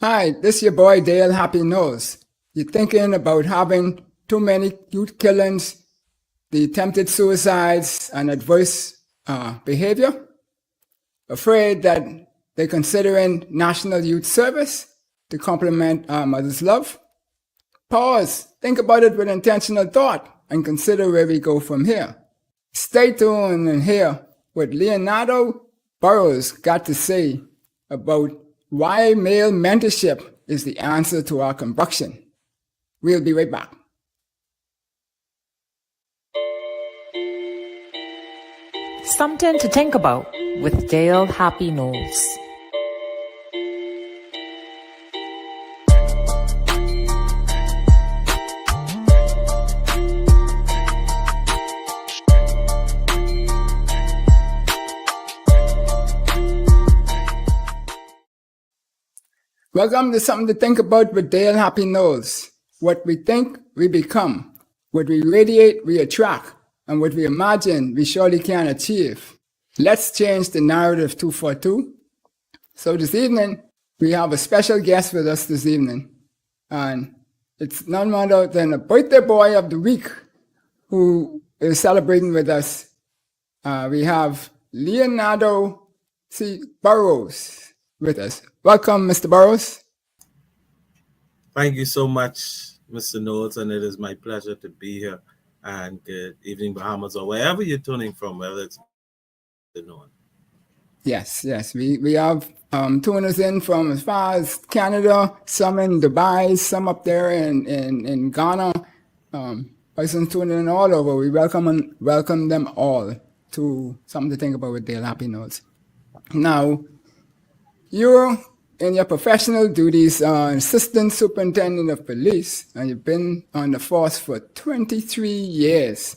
Hi, this is your boy Dale Happy Knows. You thinking about having too many youth killings, the attempted suicides, and adverse behavior? Afraid that they're considering National Youth Service to complement mother's love? Pause, think about it with intentional thought, and consider where we go from here. Stay tuned and hear what Leonardo Burrows got to say about why male mentorship is the answer to our combustion. We'll be right back. Something to think about with Dale Happy Knowles. Welcome to Something to Think About with Dale Happy Knowles. What we think, we become. What we radiate, we attract. And what we imagine, we surely can achieve. Let's change the narrative 242. So this evening, we have a special guest with us this evening. And it's none other than a birthday boy of the week who is celebrating with us. We have Leonardo C. Burrows with us. Welcome, Mr. Burrows. Thank you so much, Mr. Knowles, and it is my pleasure to be here. And good evening, Bahamas, or wherever you're tuning from, whether it's the north. Yes. We have tuners in from as far as Canada, some in Dubai, some up there in Ghana. Persons tuning in all over. We welcome them all to Something to Think About with Dale Happy Knowles. Now, you're in your professional duties, assistant superintendent of police, and you've been on the force for 23 years.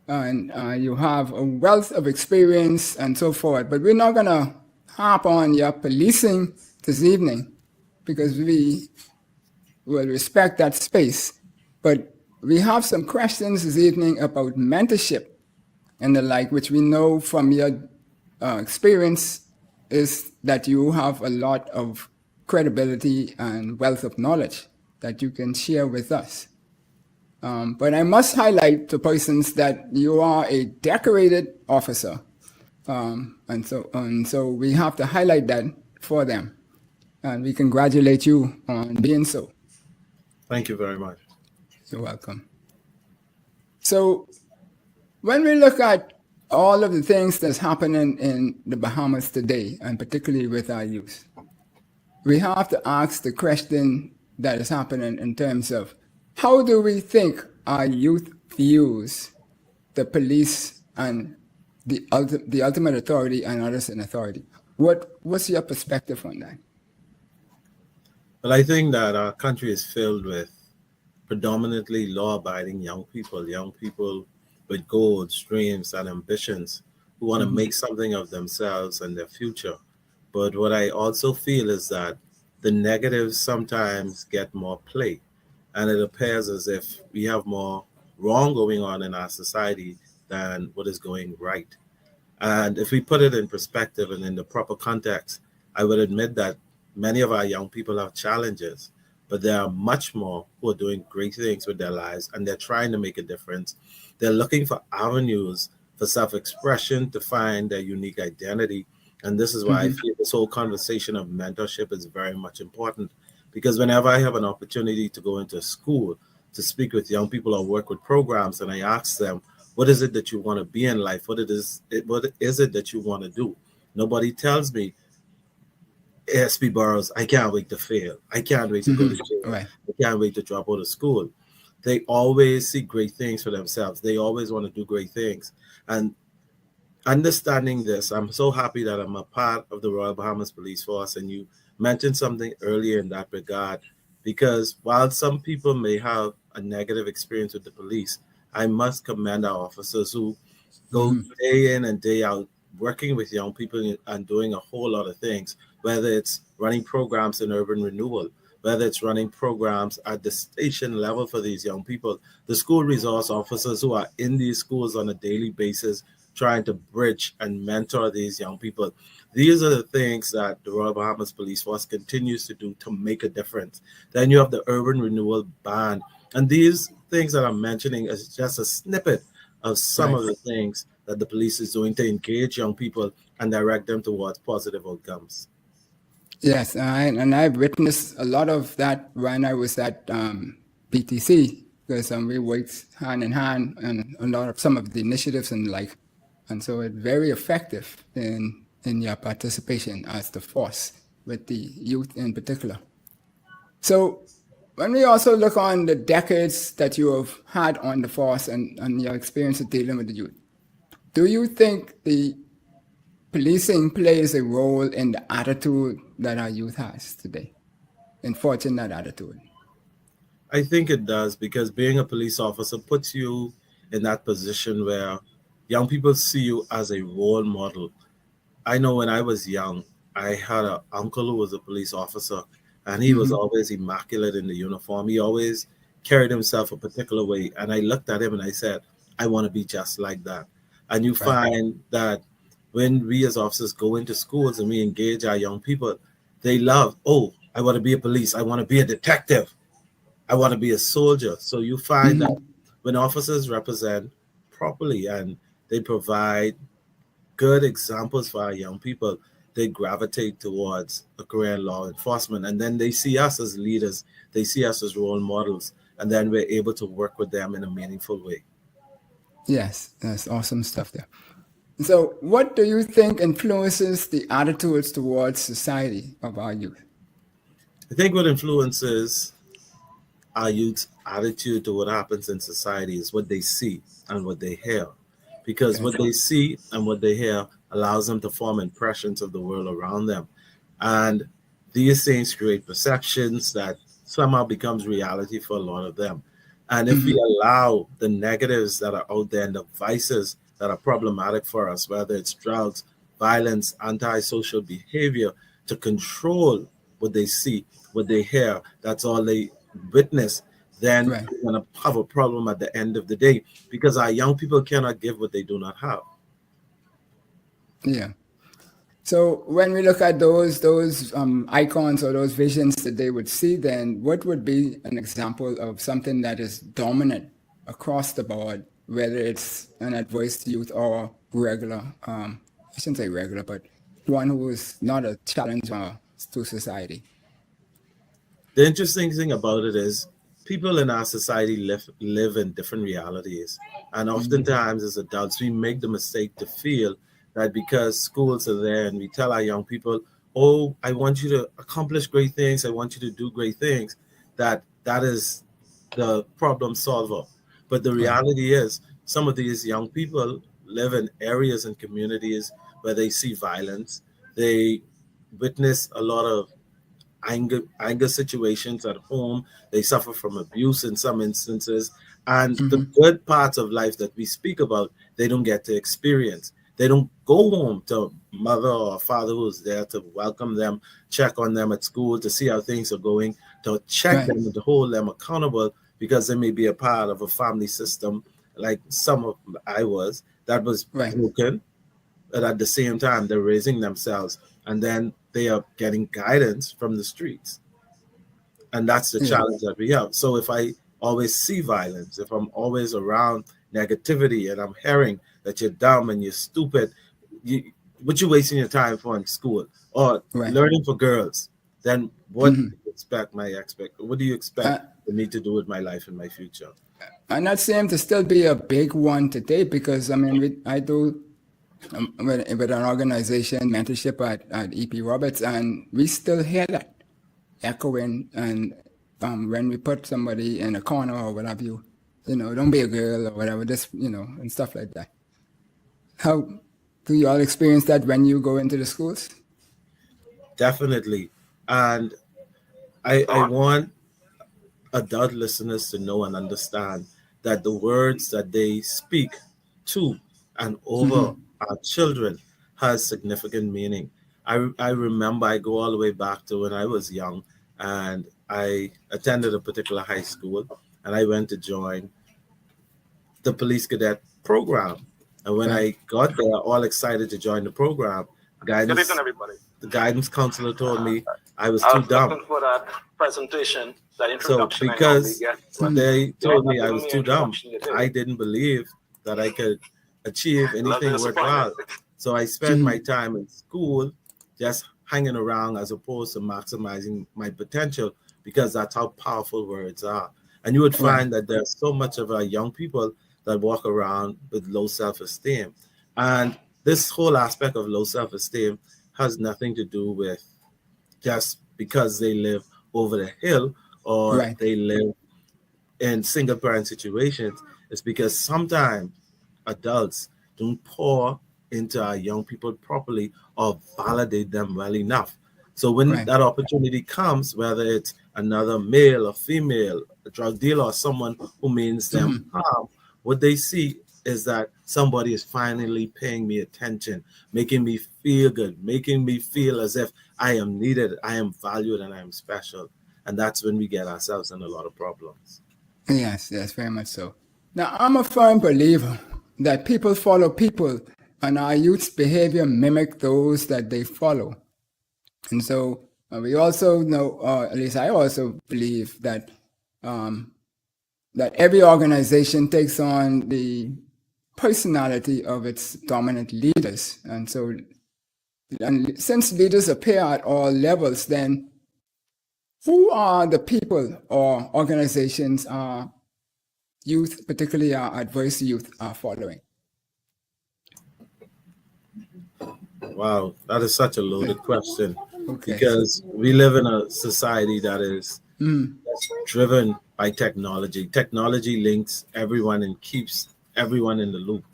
And you have a wealth of experience and so forth. But we're not going to harp on your policing this evening because we will respect that space. But we have some questions this evening about mentorship and the like, which we know from your experience is that you have a lot of credibility and wealth of knowledge that you can share with us. But I must highlight to persons that you are a decorated officer. And so we have to highlight that for them. And we congratulate you on being so. Thank you very much. You're welcome. So when we look at all of the things that's happening in the Bahamas today, and particularly with our youth, we have to ask the question that is happening in terms of how do we think our youth views the police and the ultimate authority and others in authority? What's your perspective on that? Well, I think that our country is filled with predominantly law-abiding young people with goals, dreams, and ambitions who want to make something of themselves and their future. But what I also feel is that the negatives sometimes get more play, and it appears as if we have more wrong going on in our society than what is going right. And if we put it in perspective and in the proper context, I would admit that many of our young people have challenges, but there are much more who are doing great things with their lives, and they're trying to make a difference. They're looking for avenues for self-expression to find their unique identity. And this is why I feel this whole conversation of mentorship is very much important, because whenever I have an opportunity to go into a school to speak with young people or work with programs, and I ask them, what is it that you want to be in life? What is it that you want to do? Nobody tells me, ASP Burrows, I can't wait to fail. I can't wait to go to jail. Right. I can't wait to drop out of school. They always see great things for themselves. They always want to do great things. And understanding this, I'm so happy that I'm a part of the Royal Bahamas Police Force. And you mentioned something earlier in that regard, because while some people may have a negative experience with the police, I must commend our officers who go day in and day out working with young people and doing a whole lot of things, whether it's running programs in urban renewal, whether it's running programs at the station level for these young people, the school resource officers who are in these schools on a daily basis trying to bridge and mentor these young people. These are the things that the Royal Bahamas Police Force continues to do to make a difference. Then you have the Urban Renewal Band. And these things that I'm mentioning is just a snippet of some Right. of the things that the police is doing to engage young people and direct them towards positive outcomes. Yes, and I've witnessed a lot of that when I was at BTC, because we worked hand in hand on a lot of some of the initiatives and like, and so it's very effective in your participation as the force with the youth in particular. So when we also look on the decades that you have had on the force and your experience of dealing with the youth, do you think the policing plays a role in the attitude that our youth has today, in forging that attitude? I think it does, because being a police officer puts you in that position where young people see you as a role model. I know when I was young, I had an uncle who was a police officer, and he was always immaculate in the uniform. He always carried himself a particular way. And I looked at him and I said, I want to be just like that. And you Right. find that when we as officers go into schools and we engage our young people, they love, oh, I want to be a police. I want to be a detective. I want to be a soldier. So you find that when officers represent properly and they provide good examples for our young people, they gravitate towards a career in law enforcement. And then they see us as leaders, they see us as role models, and then we're able to work with them in a meaningful way. Yes, that's awesome stuff there. So, what do you think influences the attitudes towards society of our youth? I think what influences our youth's attitude to what happens in society is what they see and what they hear. Because Okay. what they see and what they hear allows them to form impressions of the world around them. And these things create perceptions that somehow becomes reality for a lot of them. And if we allow the negatives that are out there and the vices that are problematic for us, whether it's drugs, violence, antisocial behavior, to control what they see, what they hear, that's all they witness, then Right. we're going to have a problem at the end of the day, because our young people cannot give what they do not have. Yeah. So when we look at those icons or those visions that they would see, then what would be an example of something that is dominant across the board, whether it's an adverse youth or regular? I shouldn't say regular, but one who is not a challenge to society. The interesting thing about it is people in our society live in different realities. And oftentimes, as adults, we make the mistake to feel that because schools are there and we tell our young people, oh, I want you to accomplish great things, I want you to do great things, that is the problem solver. But the Right. reality is, some of these young people live in areas and communities where they see violence, they witness a lot of anger situations at home. They suffer from abuse in some instances, and the good parts of life that we speak about, they don't get to experience. They don't go home to mother or father who's there to welcome them, check on them at school, to see how things are going, to check Right. them and to hold them accountable, because they may be a part of a family system like some of I was, that was Right. broken, but at the same time they're raising themselves, and then they are getting guidance from the streets. And that's the Yeah. challenge that we have. So if I always see violence, if I'm always around negativity and I'm hearing that you're dumb and you're stupid, what you wasting your time for in school or Right. learning for girls, then what do you what do you expect Uh, for me to do with my life and my future? and that seems to still be a big one today because I mean, I do with an organization mentorship at EP Roberts, and we still hear that echoing. And when we put somebody in a corner or whatever, don't be a girl or whatever, just and stuff like that. How do you all experience that when you go into the schools? Definitely. And I want adult listeners to know and understand that the words that they speak to and over our children has significant meaning. I remember, I go all the way back to when I was young, and I attended a particular high school, and I went to join the police cadet program. And when Right. I got there, all excited to join the program, Good guidance evening, everybody. the guidance counselor told me I was I too was looking dumb. for that presentation, that So introduction I normally because get, but they you're told not me I giving was me too an dumb, introduction yet. I didn't believe that I could achieve A little bit anything disappointed. worthwhile. So I spent my time in school just hanging around as opposed to maximizing my potential, because that's how powerful words are. And you would Right. find that there's so much of our young people that walk around with low self-esteem. And this whole aspect of low self-esteem has nothing to do with just because they live over the hill or Right. they live in single parent situations. It's because sometimes adults don't pour into our young people properly or validate them well enough. So when Right. that opportunity comes, whether it's another male or female, a drug dealer or someone who means them harm, what they see is that somebody is finally paying me attention, making me feel good, making me feel as if I am needed, I am valued, and I am special. And that's when we get ourselves in a lot of problems. Yes, yes, very much so. Now, I'm a firm believer that people follow people, and our youth's behavior mimic those that they follow. And so we also know, at least I also believe that that every organization takes on the personality of its dominant leaders. And so, and since leaders appear at all levels, then who are the people or organizations youth, particularly our adverse youth, are following? Wow, that is such a loaded question, Okay. because we live in a society that is driven by technology. Technology links everyone and keeps everyone in the loop.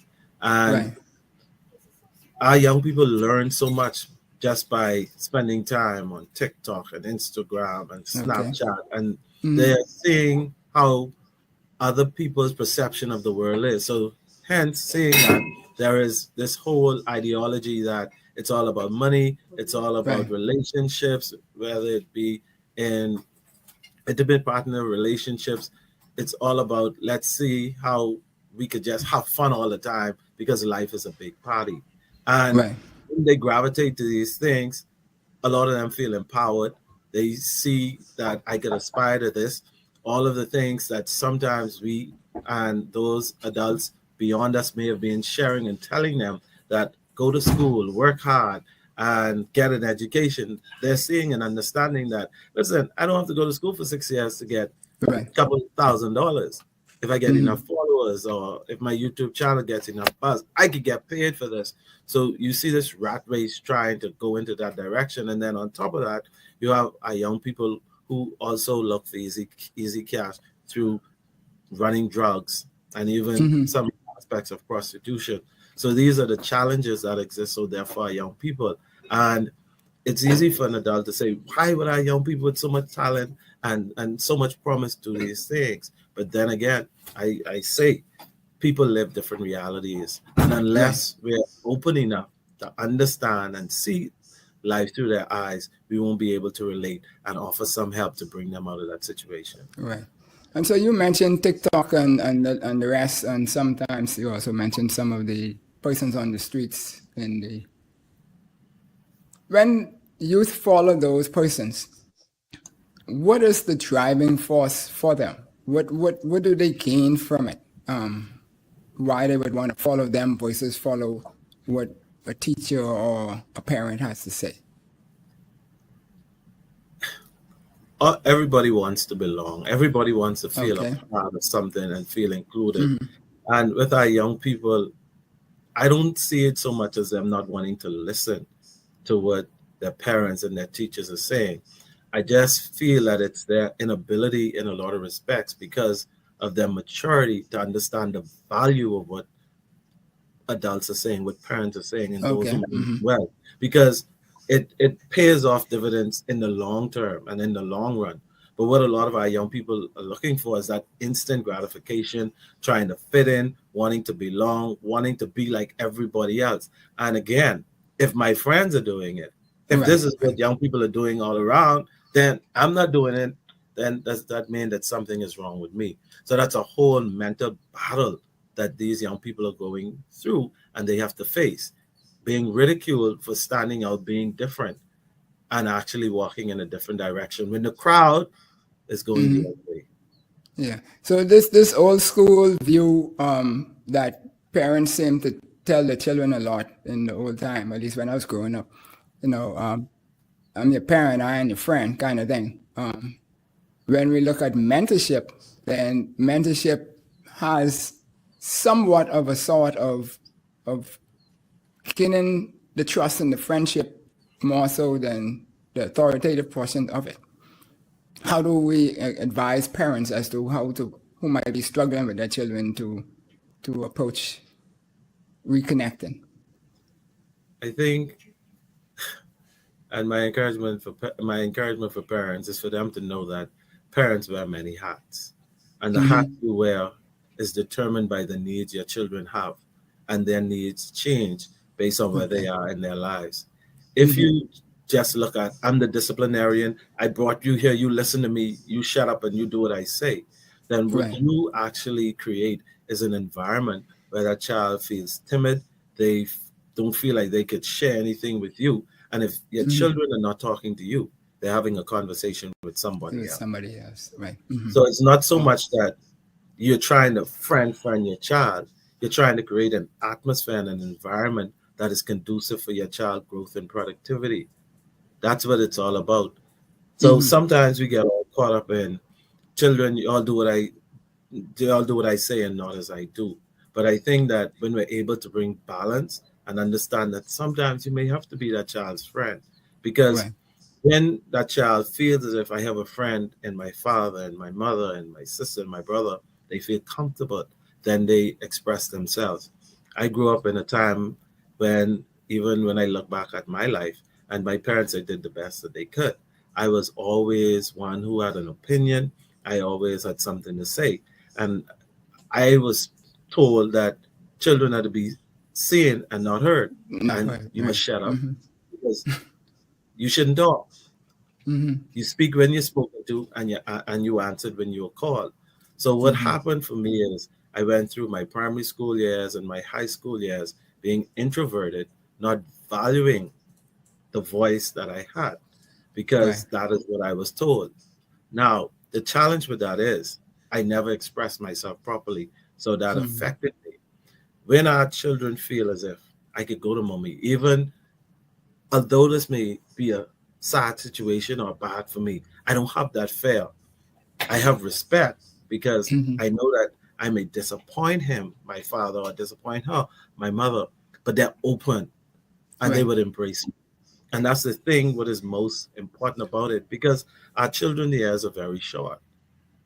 And Right. our young people learn so much just by spending time on TikTok and Instagram and Okay. Snapchat, and they're seeing how other people's perception of the world is. So, hence, seeing that there is this whole ideology that it's all about money, it's all about Right. relationships, whether it be in intimate partner relationships. It's all about, let's see how we could just have fun all the time, because life is a big party. And Right. when they gravitate to these things, a lot of them feel empowered. They see that I could aspire to this. All of the things that sometimes we and those adults beyond us may have been sharing and telling them, that go to school, work hard, and get an education. They're seeing and understanding that, listen, I don't have to go to school for 6 years to get Right. a couple $1,000. If I get enough followers, or if my YouTube channel gets enough buzz, I could get paid for this. So you see this rat race trying to go into that direction. And then on top of that, you have our young people who also look for easy cash through running drugs and even some aspects of prostitution. So these are the challenges that exist. So therefore, our young people. And it's easy for an adult to say, why would our young people with so much talent and so much promise do these things? But then again, I say people live different realities. And unless we're open enough to understand and see life through their eyes, we won't be able to relate and offer some help to bring them out of that situation. Right. And so you mentioned TikTok and the rest, and sometimes you also mentioned some of the persons on the streets in the. When youth follow those persons, what is the driving force for them? What do they gain from it? Why they would want to follow them versus follow what a teacher or a parent has to say? Everybody wants to belong. Everybody wants to feel a Okay. part of something and feel included. And with our young people, I don't see it so much as them not wanting to listen to what their parents and their teachers are saying. I just feel that it's their inability in a lot of respects, because of their maturity to understand the value of what adults are saying, what parents are saying, and those Okay. who mean well, because it pays off dividends in the long term and in the long run. But what a lot of our young people are looking for is that instant gratification, trying to fit in, wanting to belong, wanting to be like everybody else. And again, if my friends are doing it, if this is what young people are doing all around, then I'm not doing it. Then does that mean that something is wrong with me? So that's a whole mental battle that these young people are going through. and they have to face being ridiculed for standing out, being different, and actually walking in a different direction when the crowd is going the other way. Yeah. So this old school view that parents seem to tell the children a lot in the old time, at least when I was growing up. I'm your parent, I am your friend, kind of thing. When we look at mentorship, then mentorship has somewhat of a sort of gaining the trust and the friendship more so than the authoritative portion of it. How do we advise parents as to who might be struggling with their children to approach reconnecting? I think, and my encouragement for parents is for them to know that parents wear many hats, and the hat you wear is determined by the needs your children have, and their needs change based on where they are in their lives. If you just look at, I'm the disciplinarian, I brought you here, you listen to me, you shut up and you do what I say, then what you actually create is an environment where that child feels timid, they don't feel like they could share anything with you. And if your children are not talking to you, they're having a conversation with somebody else. Somebody else, right. So it's not so much that you're trying to friend your child, you're trying to create an atmosphere and an environment that is conducive for your child growth and productivity. That's what it's all about. So sometimes we get all caught up in children, you all do what I say and not as I do. But I think that when we're able to bring balance and understand that sometimes you may have to be that child's friend, because when that child feels as if I have a friend in my father and my mother and my sister and my brother, they feel comfortable, then they express themselves. I grew up in a time when, even when I look back at my life, and my parents, they did the best that they could. I was always one who had an opinion. I always had something to say. And I was told that children are to be seen and not heard. You must shut up because you shouldn't talk. You speak when you're spoken to, and you answered when you were called. So what happened for me is I went through my primary school years and my high school years being introverted, not valuing the voice that I had, because that is what I was told. Now, the challenge with that is I never expressed myself properly, so that affected me. When our children feel as if I could go to mommy, even although this may be a sad situation or bad for me, I don't have that fear. I have respect because I know that I may disappoint him, my father, or disappoint her, my mother, but they're open and they would embrace me. And that's the thing, what is most important about it, because our children years are very short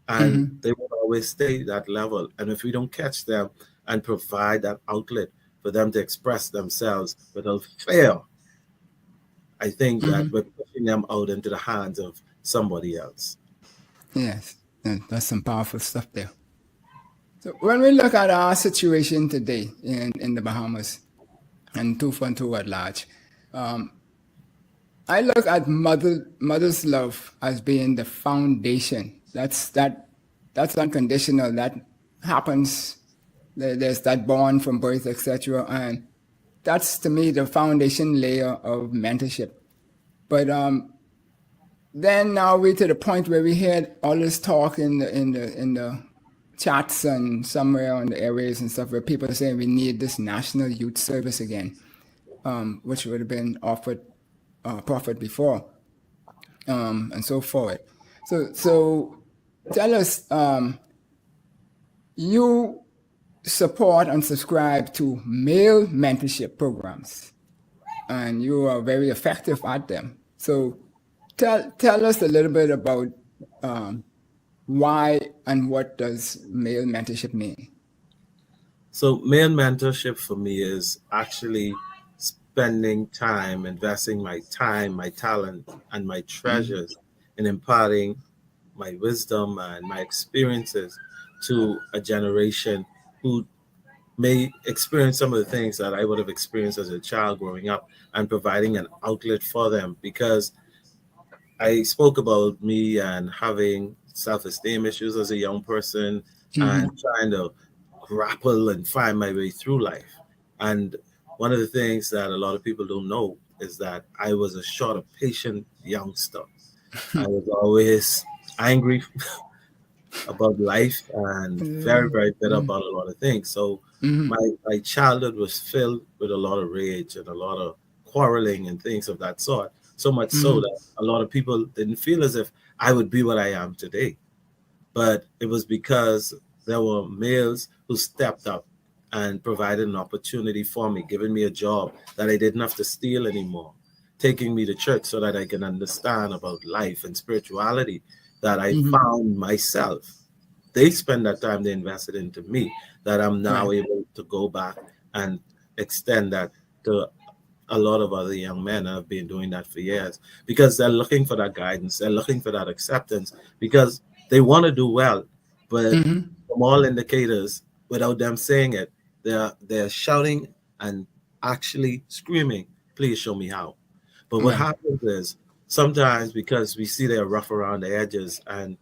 and they won't always stay that level. And if we don't catch them and provide that outlet for them to express themselves without fear, I think that we're pushing them out into the hands of somebody else. Yes, that's some powerful stuff there. So when we look at our situation today in the Bahamas and 212 at large, I look at mother's love as being the foundation. That's unconditional. That happens. There's that bond from birth, etc. And that's to me the foundation layer of mentorship. But then now we're to the point where we hear all this talk in the chats and somewhere on the airways and stuff where people are saying we need this national youth service again, which would have been offered profit before, and so forth. So tell us, you support and subscribe to male mentorship programs, and you are very effective at them. So tell us a little bit about why and what does male mentorship mean? So male mentorship for me is actually spending time, investing my time, my talent, and my treasures in imparting my wisdom and my experiences to a generation who may experience some of the things that I would have experienced as a child growing up, and providing an outlet for them. Because I spoke about me and having self-esteem issues as a young person and trying to grapple and find my way through life. And one of the things that a lot of people don't know is that I was a short of patient youngster. I was always angry about life and very, very bitter about a lot of things. So my childhood was filled with a lot of rage and a lot of quarreling and things of that sort. So much so that a lot of people didn't feel as if I would be what I am today. But it was because there were males who stepped up and provided an opportunity for me, giving me a job that I didn't have to steal anymore, taking me to church so that I can understand about life and spirituality, that I found myself. They spend that time they invested into me, that I'm now Right. able to go back and extend that to a lot of other young men have been doing that for years, because they're looking for that guidance, they're looking for that acceptance, because they want to do well, but from all indicators, without them saying it, they're shouting and actually screaming, "Please show me how." But what Right. happens is sometimes, because we see they're rough around the edges and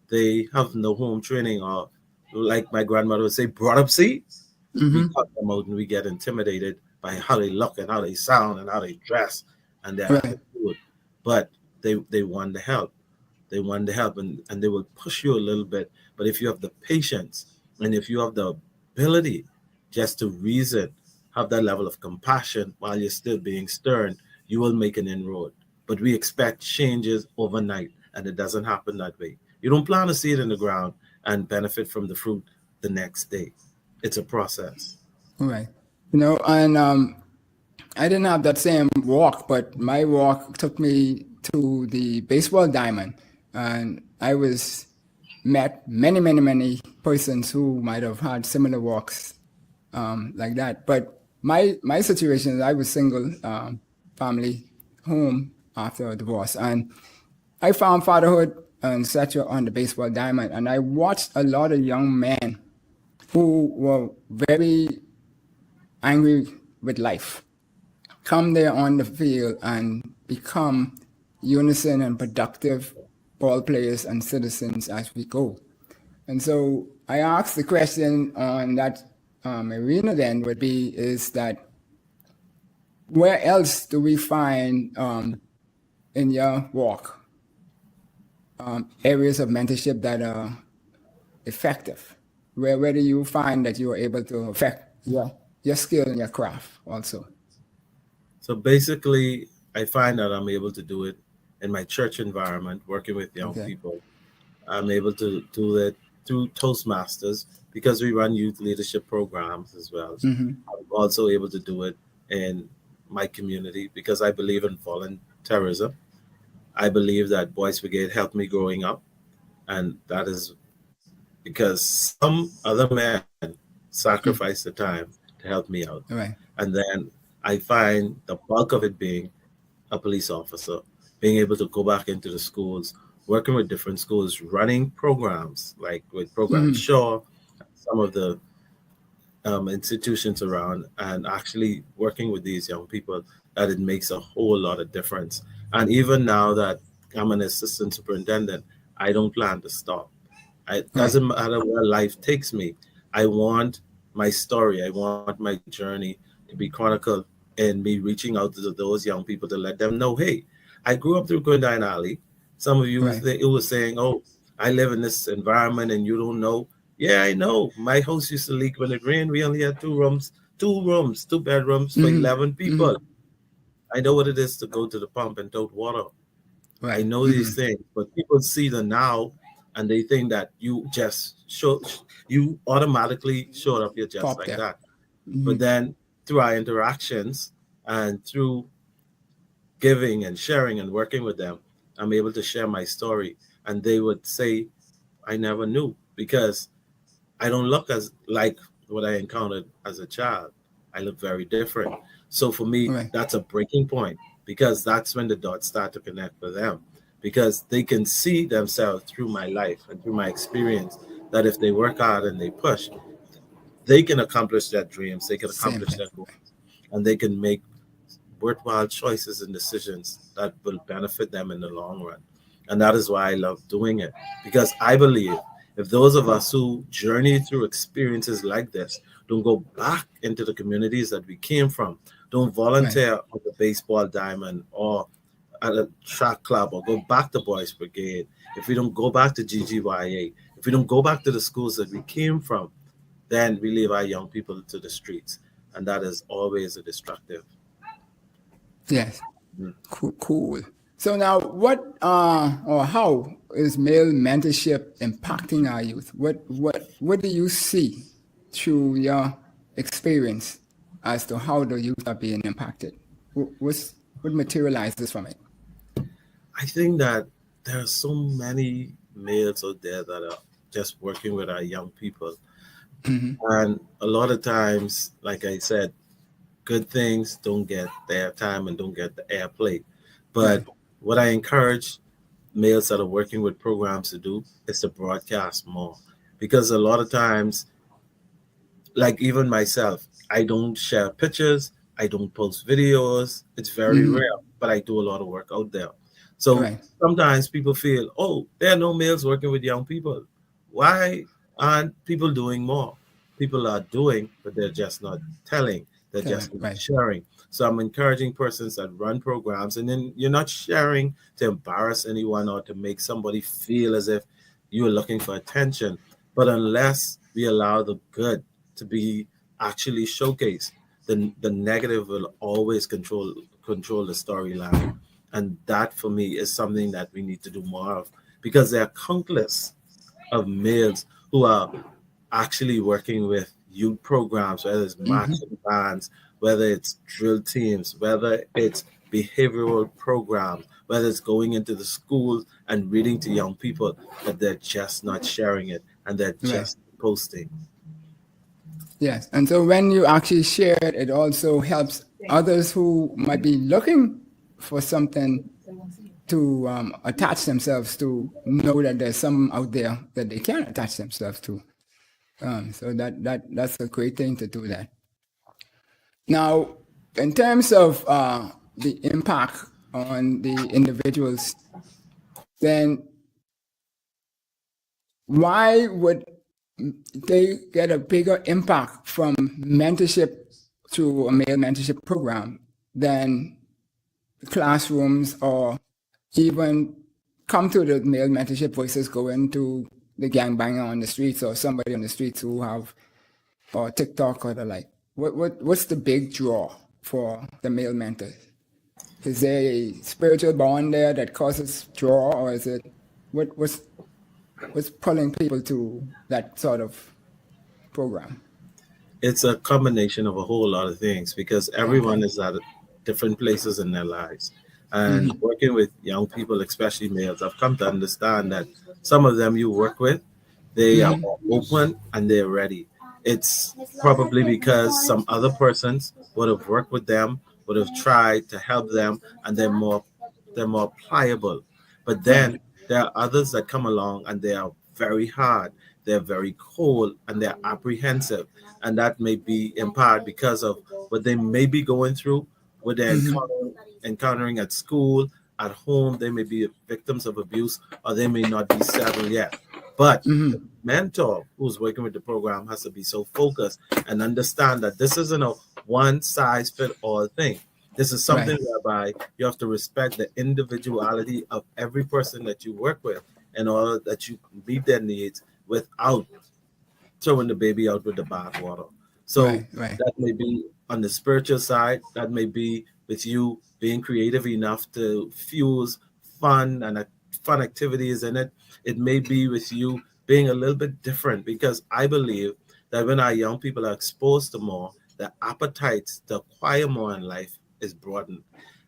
they have no home training, or like my grandmother would say, brought up see, we cut them out and we get intimidated by how they look and how they sound and how they dress and their Right. attitude. But they want to help. They want to help, and they will push you a little bit. But if you have the patience and if you have the ability just to reason, have that level of compassion while you're still being stern, you will make an inroad. But we expect changes overnight, and it doesn't happen that way. You don't plant a seed in the ground and benefit from the fruit the next day. It's a process. Right. You know, and I didn't have that same walk, but my walk took me to the baseball diamond, and I was met many persons who might have had similar walks like that. But my situation is I was single, family, home after a divorce, and I found fatherhood and stature on the baseball diamond, and I watched a lot of young men who were very angry with life come there on the field and become unison and productive ball players and citizens as we go. And so I asked the question on that arena then would be is that where else do we find in your walk areas of mentorship that are effective? Where do you find that you are able to affect your skill and your craft also? So basically, I find that I'm able to do it in my church environment, working with young Okay. people. I'm able to do it through Toastmasters because we run youth leadership programs as well. I'm also able to do it in my community because I believe in volunteerism. I believe that Boys Brigade helped me growing up, and that is because some other men sacrificed the time to help me out. Right. And then I find the bulk of it being a police officer, being able to go back into the schools, working with different schools, running programs like with Program Shaw, some of the institutions around, and actually working with these young people, that it makes a whole lot of difference. And even now that I'm an assistant superintendent, I don't plan to stop. It Right. doesn't matter where life takes me. I want my story, I want my journey to be chronicled in me reaching out to those young people to let them know, hey, I grew up through Gundine Alley. Some of you Right. it was saying, oh, I live in this environment and you don't know. Yeah, I know. My house used to leak when it rained. We only had two bedrooms for 11 people. I know what it is to go to the pump and tote water. I Right. know these things, but people see the now and they think that you automatically showed up. You're just Pop like there. that. But then through our interactions and through giving and sharing and working with them, I'm able to share my story. And they would say, I never knew, because I don't look as like what I encountered as a child. I look very different. So for me, Right. that's a breaking point, because that's when the dots start to connect for them, because they can see themselves through my life and through my experience, that if they work hard and they push, they can accomplish their dreams, they can Same accomplish thing. their goals, and they can make worthwhile choices and decisions that will benefit them in the long run. And that is why I love doing it, because I believe If those of us who journey through experiences like this don't go back into the communities that we came from, don't Right. volunteer on the baseball diamond or at a track club or go back to Boys Brigade, if we don't go back to GGYA, if we don't go back to the schools that we came from, then we leave our young people to the streets. And that is always a destructive. Yes. Cool. So now, what or how is male mentorship impacting our youth? What do you see through your experience as to how the youth are being impacted? What materializes from it? I think that there are so many males out there that are just working with our young people. And a lot of times, like I said, good things don't get their time and don't get the airplay. But what I encourage males that are working with programs to do is to broadcast more. Because a lot of times, like even myself, I don't share pictures, I don't post videos. It's very rare, but I do a lot of work out there. So Right. sometimes people feel, oh, there are no males working with young people. Why aren't people doing more? People are doing, but they're just not telling. They're just not Right. sharing. So I'm encouraging persons that run programs, and then you're not sharing to embarrass anyone or to make somebody feel as if you're looking for attention. But unless we allow the good to be actually showcased, the negative will always control the storyline. And that for me is something that we need to do more of, because there are countless of males who are actually working with youth programs, whether it's marching bands, whether it's drill teams, whether it's behavioral programs, whether it's going into the schools and reading to young people, but they're just not sharing it and they're Right. just posting. Yes. And so when you actually share it, it also helps others who might be looking for something to attach themselves to know that there's some out there that they can attach themselves to. So that's a great thing to do that. Now, in terms of the impact on the individuals, then why would they get a bigger impact from mentorship through a male mentorship program than classrooms, or even come to the male mentorship versus going to the gangbanger on the streets or somebody on the streets who have or TikTok or the like? What's the big draw for the male mentors? Is there a spiritual bond there that causes draw, or is it what's pulling people to that sort of program? It's a combination of a whole lot of things, because everyone is at different places in their lives. And working with young people, especially males, I've come to understand that some of them you work with, they are more open and they're ready. It's probably because some other persons would have worked with them, would have tried to help them, and they're more pliable. But then there are others that come along and they are very hard, they're very cold, and they're apprehensive. And that may be in part because of what they may be going through, what they're encountering at school, at home. They may be victims of abuse, or they may not be settled yet. But the mentor who's working with the program has to be so focused and understand that this isn't a one size fit all thing. This is something whereby you have to respect the individuality of every person that you work with in order that you meet their needs without throwing the baby out with the bathwater. So that may be on the spiritual side, that may be with you being creative enough to fuse fun and fun activities in it. It may be with you being a little bit different, because I believe that when our young people are exposed to more, their appetites to acquire more in life is broadened.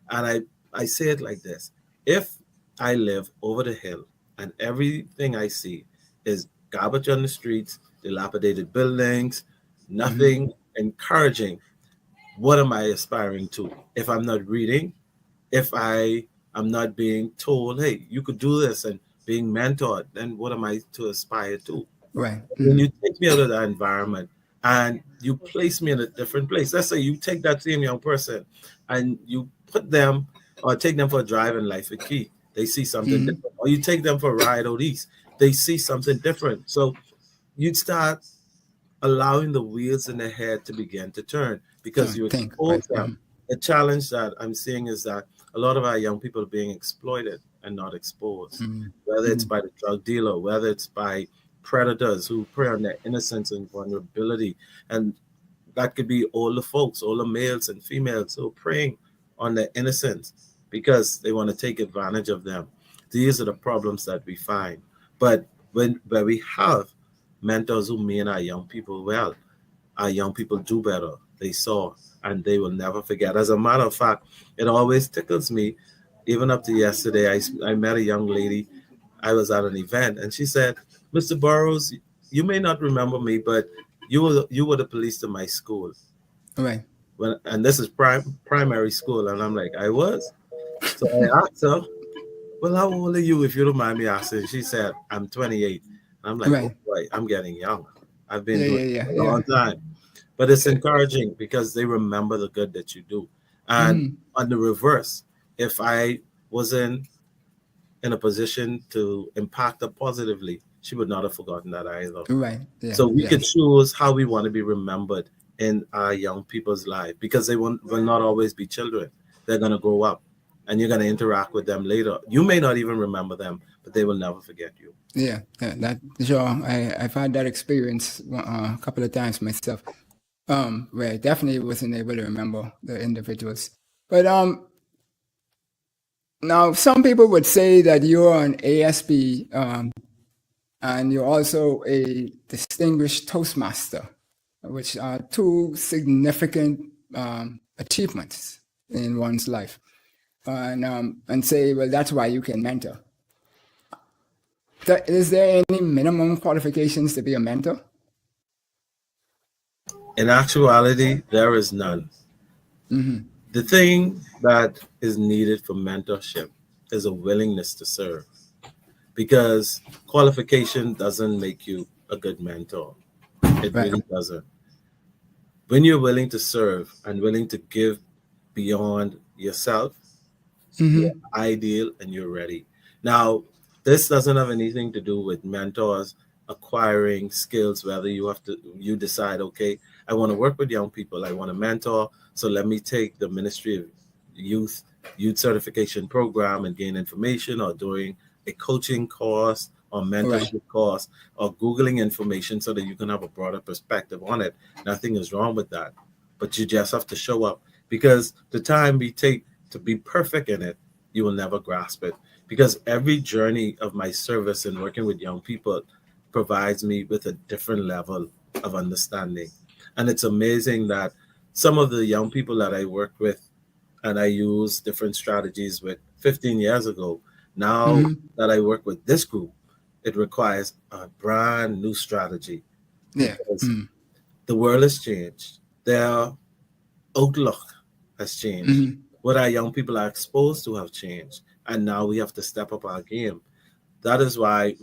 And I say it like this: if I live over the hill and everything I see is garbage on the streets, dilapidated buildings, nothing encouraging, what am I aspiring to? If I'm not reading, if I am not being told, hey, you could do this, and being mentored, then what am I to aspire to? Right. When you take me out of that environment and you place me in a different place, let's say you take that same young person and you put them or take them for a drive in Life with Key. They see something different. Or you take them for a ride out east. they see something different. So you'd start allowing the wheels in their head to begin to turn because you Think, right. expose them. The challenge that I'm seeing is that a lot of our young people are being exploited and not exposed, whether it's by the drug dealer, whether it's by predators who prey on their innocence and vulnerability. And that could be older folks, older males and females who are preying on their innocence because they want to take advantage of them. These are the problems that we find. But where we have mentors who mean our young people well, our young people do better. They saw and they will never forget. As a matter of fact, it always tickles me. Even up to yesterday, I met a young lady. I was at an event and she said, Mr. Burrows, you may not remember me, but you were the police in my school. Right. And this is primary school. And I'm like, I was? So I asked her, well, how old are you, if you don't mind me asking? She said, I'm 28. I'm like, Right. oh boy, I'm getting young. I've been Yeah, doing yeah, it yeah, a long time. But it's encouraging because they remember the good that you do. And on the reverse, if I wasn't in a position to impact her positively, she would not have forgotten that either. Right. Yeah. So we Yeah. could choose how we want to be remembered in our young people's life because they will not always be children. They're going to grow up and you're going to interact with them later. You may not even remember them, but they will never forget you. Yeah, that sure. I've had that experience a couple of times myself, where I definitely wasn't able to remember the individuals. But now some people would say that you're an ASB, and you're also a distinguished Toastmaster, which are two significant achievements in one's life, and say, well, that's why you can mentor. Is there any minimum qualifications to be a mentor? In actuality, there is none. The thing that is needed for mentorship is a willingness to serve, because qualification doesn't make you a good mentor. It Right. really doesn't. When you're willing to serve and willing to give beyond yourself, you're ideal and you're ready. Now, this doesn't have anything to do with mentors acquiring skills, whether you decide, okay, I want to work with young people, I want to mentor, so let me take the Ministry of Youth certification program and gain information, or doing a coaching course or mentorship course, or Googling information so that you can have a broader perspective on it. Nothing is wrong with that. But you just have to show up, because the time we take to be perfect in it, you will never grasp it. Because every journey of my service and working with young people provides me with a different level of understanding. And it's amazing that some of the young people that I work with and I use different strategies with 15 years ago, now that I work with this group, it requires a brand new strategy, because the world has changed. Their outlook has changed. What our young people are exposed to have changed. And now we have to step up our game. That is why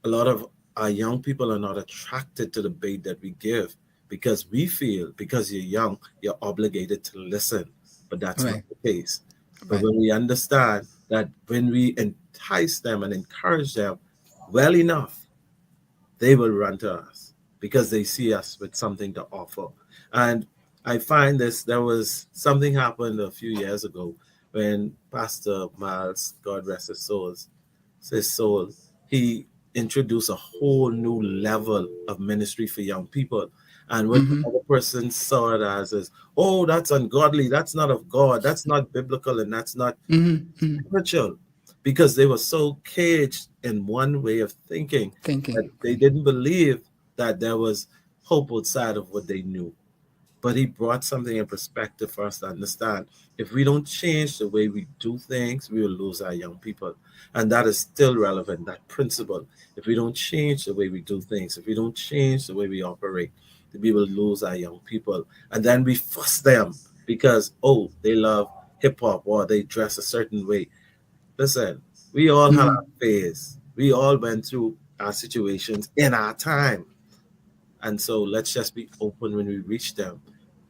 a lot of our young people are not attracted to the bait that we give, because we feel because you're young, you're obligated to listen. But that's not the case. But when we understand that when we entice them and encourage them well enough, they will run to us because they see us with something to offer. And I find there was something happened a few years ago when Pastor Miles, God rest his soul, he introduced a whole new level of ministry for young people. And what the other person saw it as is, oh, that's ungodly, that's not of God, that's not biblical, and that's not spiritual, because they were so caged in one way of thinking that they didn't believe that there was hope outside of what they knew. But he brought something in perspective for us to understand. If we don't change the way we do things, we will lose our young people. And that is still relevant, that principle. If we don't change the way we do things, if we don't change the way we operate, we will lose our young people. And then we fuss them because, oh, they love hip hop or they dress a certain way. Listen, we all had our phase. We all went through our situations in our time. And so let's just be open when we reach them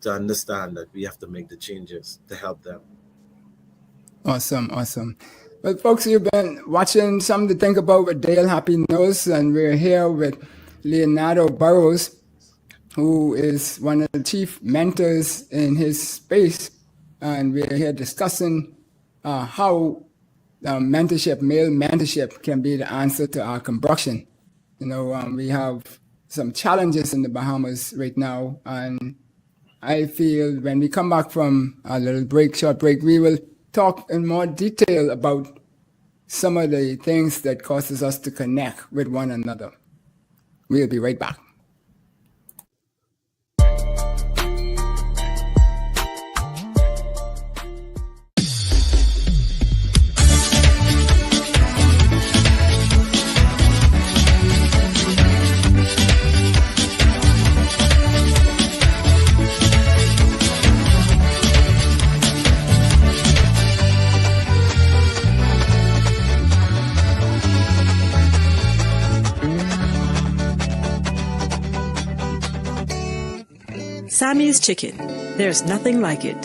to understand that we have to make the changes to help them. Awesome. Well, folks, you've been watching Something to Think About with Dale Happy Knows, and we're here with Leonardo Burrows, who is one of the chief mentors in his space. And we're here discussing how mentorship, male mentorship, can be the answer to our combustion. We have some challenges in the Bahamas right now, and I feel when we come back from a little break, short break, we will talk in more detail about some of the things that causes us to connect with one another. We'll be right back. Sammy's Chicken. There's nothing like it.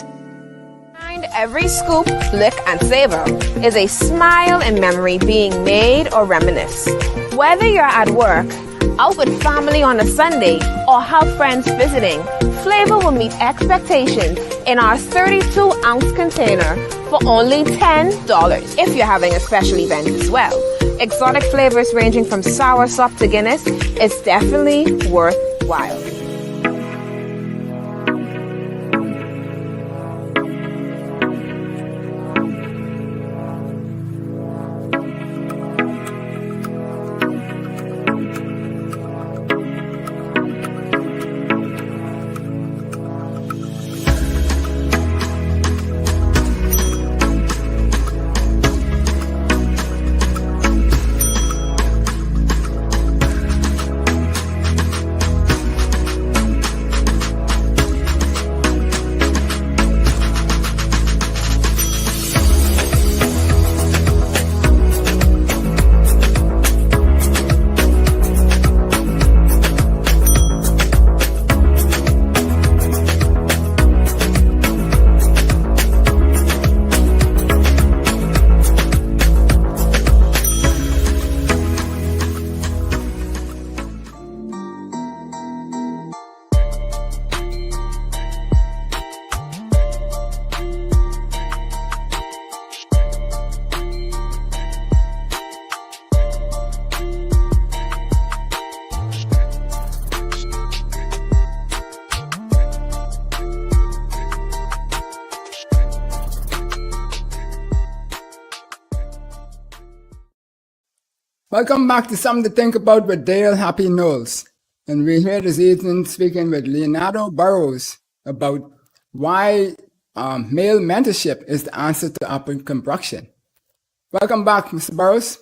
Behind every scoop, lick, and savor is a smile and memory being made or reminisced. Whether you're at work, out with family on a Sunday, or have friends visiting, flavor will meet expectations in our 32-ounce container for only $10 if you're having a special event as well. Exotic flavors ranging from soursop to Guinness is definitely worthwhile. Welcome back to Something to Think About with Dale Happy Knowles. And we're here this evening speaking with Leonardo Burrows about why male mentorship is the answer to our combustion. Welcome back, Mr. Burrows.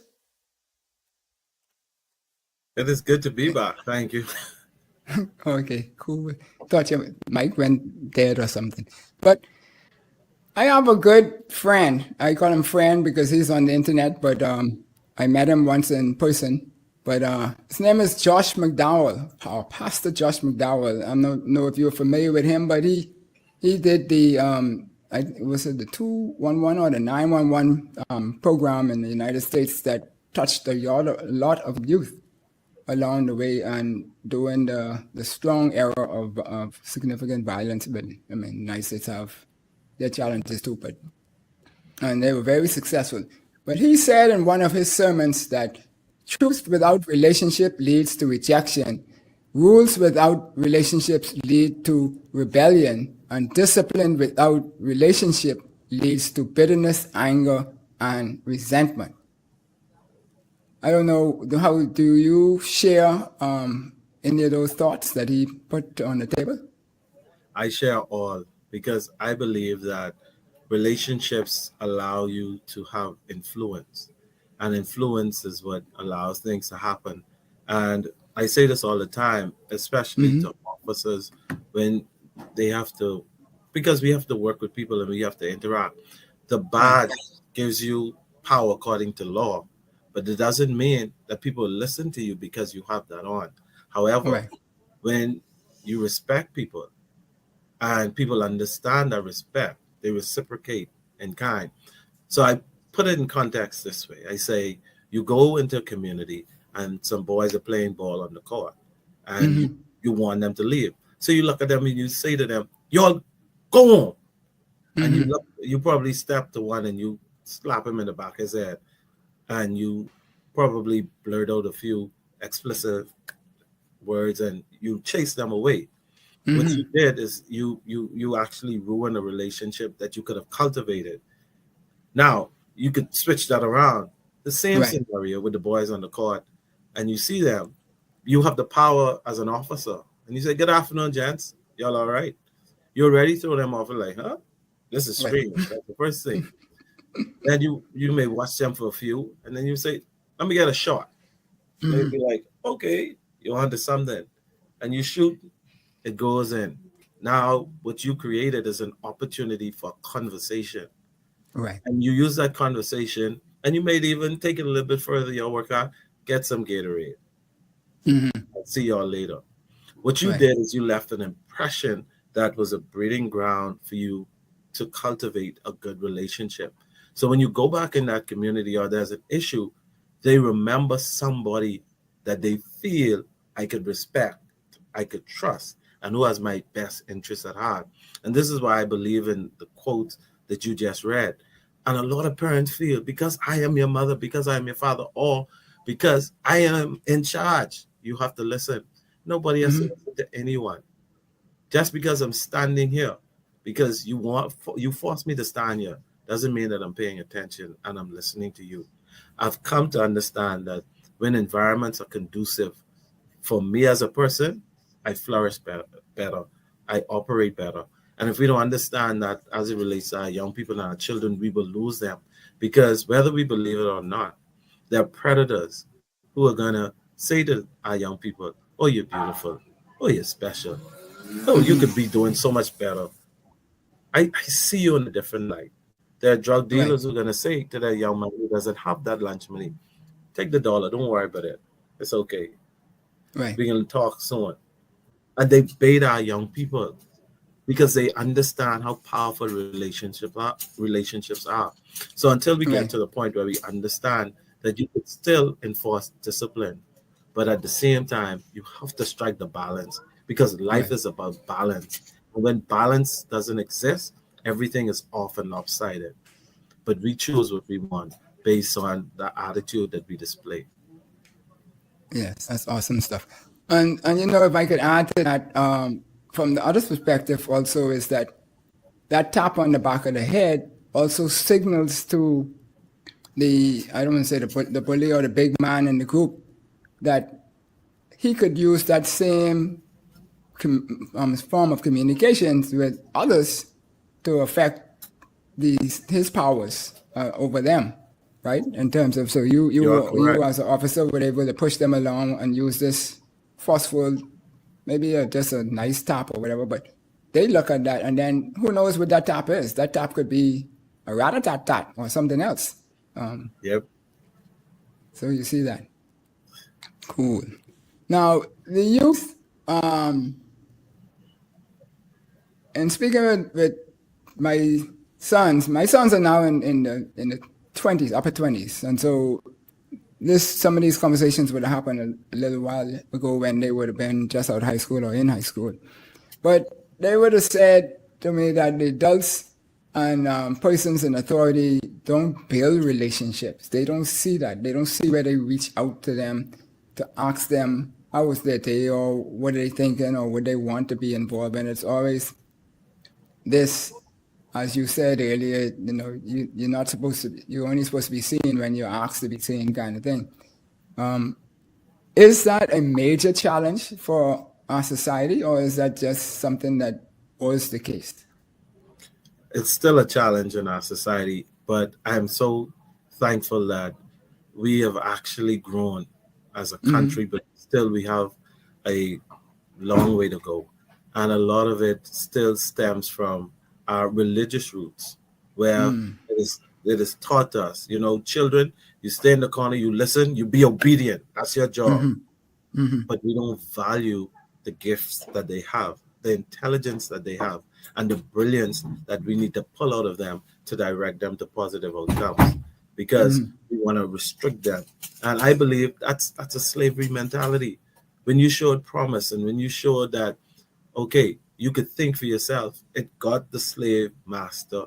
It is good to be back. Thank you. Okay, cool. Thought your mic went dead or something. But I have a good friend. I call him friend because he's on the internet, but I met him once in person, but his name is Josh McDowell, Pastor Josh McDowell. I don't know if you're familiar with him, but he did the, was it the 211 or the 911 program in the United States that touched a lot of youth along the way and during the strong era of significant violence. But I mean, United States have their challenges too, and they were very successful. But he said in one of his sermons that truth without relationship leads to rejection, rules without relationships lead to rebellion, and discipline without relationship leads to bitterness, anger, and resentment. I don't know, how do you share any of those thoughts that he put on the table? I share all because I believe that relationships allow you to have influence, and influence is what allows things to happen. And I say this all the time, especially to officers when they have to, because we have to work with people and we have to interact. The badge gives you power according to law, but it doesn't mean that people listen to you because you have that on. However, when you respect people and people understand that respect, they reciprocate in kind. So I put it in context this way. I say you go into a community and some boys are playing ball on the court, and you want them to leave. So you look at them and you say to them, "Y'all go on." And you probably step to one and you slap him in the back of his head, and you probably blurt out a few explicit words and you chase them away. What you did is you actually ruined a relationship that you could have cultivated. Now you could switch that around. The same scenario with the boys on the court, and you see them, you have the power as an officer, and you say, "Good afternoon, gents. Y'all all right?" You already throw them off and like, "Huh? This is strange." That's the first thing. Then you may watch them for a few, and then you say, "Let me get a shot." They'd be like, "Okay, you're onto something," and you shoot. It goes in. Now, what you created is an opportunity for conversation. Right. And you use that conversation, and you may even take it a little bit further. Your workout, get some Gatorade. I'll see y'all later. What you did is you left an impression that was a breeding ground for you to cultivate a good relationship. So when you go back in that community or there's an issue, they remember somebody that they feel I could respect, I could trust, and who has my best interests at heart. And this is why I believe in the quote that you just read. And a lot of parents feel, because I am your mother, because I am your father, or because I am in charge, you have to listen. Nobody has to listen to anyone. Just because I'm standing here, because you force me to stand here, doesn't mean that I'm paying attention and I'm listening to you. I've come to understand that when environments are conducive for me as a person, I flourish better. I operate better. And if we don't understand that as it relates to our young people and our children, we will lose them. Because whether we believe it or not, there are predators who are going to say to our young people, "Oh, you're beautiful. Oh, you're special. Oh, you could be doing so much better. I see you in a different light." There are drug dealers who are going to say to that young man who doesn't have that lunch money, "Take the dollar. Don't worry about it. It's okay. Right. We can talk soon." And they bait our young people because they understand how powerful relationships are. So until we get to the point where we understand that you could still enforce discipline, but at the same time, you have to strike the balance, because life is about balance. And when balance doesn't exist, everything is off and lopsided. But we choose what we want based on the attitude that we display. Yes, that's awesome stuff. And if I could add to that, from the other perspective also, is that tap on the back of the head also signals to I don't want to say the bully or the big man in the group, that he could use that same form of communications with others to affect his powers over them. Right? In terms of, so you as an officer were able to push them along and use this forceful, maybe just a nice tap or whatever, but they look at that, and then who knows what that tap is? That tap could be a rat-a-tat-tat or something else. So you see that. Cool. Now, the youth, and speaking with my sons are now in the 20s, upper 20s. And so some of these conversations would have happened a little while ago when they would have been just out of high school or in high school. But they would have said to me that the adults and persons in authority don't build relationships. They don't see that. They don't see where they reach out to them to ask them how was their day, or what are they thinking, or what they want to be involved in. It's always this, as you said earlier, you're not supposed to, you're only supposed to be seen when you're asked to be seen, kind of thing. Is that a major challenge for our society, or is that just something that was the case? It's still a challenge in our society, but I'm so thankful that we have actually grown as a country, but still we have a long way to go. And a lot of it still stems from our religious roots, where it is taught us, children, you stay in the corner, you listen, you be obedient. That's your job. But we don't value the gifts that they have, the intelligence that they have, and the brilliance that we need to pull out of them to direct them to positive outcomes. because we want to restrict them. And I believe that's a slavery mentality. When you showed promise and when you showed that, okay, you could think for yourself, it got the slave master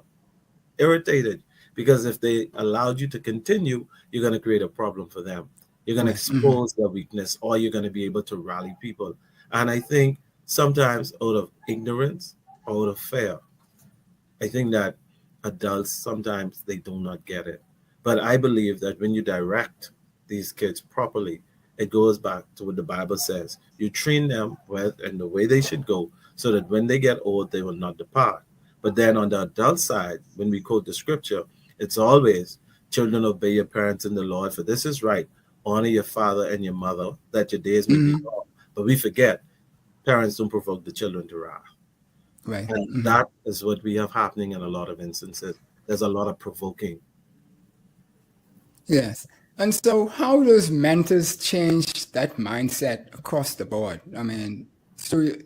irritated, because if they allowed you to continue, you're going to create a problem for them. You're going to expose their weakness, or you're going to be able to rally people. And I think sometimes out of ignorance or out of fear, I think that adults sometimes they do not get it. But I believe that when you direct these kids properly, it goes back to what the Bible says. You train them with and the way they should go, so that when they get old, they will not depart. But then on the adult side, when we quote the scripture, it's always, children, obey your parents in the Lord, for this is right. Honor your father and your mother, that your days may be long. But we forget, parents don't provoke the children to wrath. Right. And that is what we have happening in a lot of instances. There's a lot of provoking. Yes. And so how does mentors change that mindset across the board? I mean,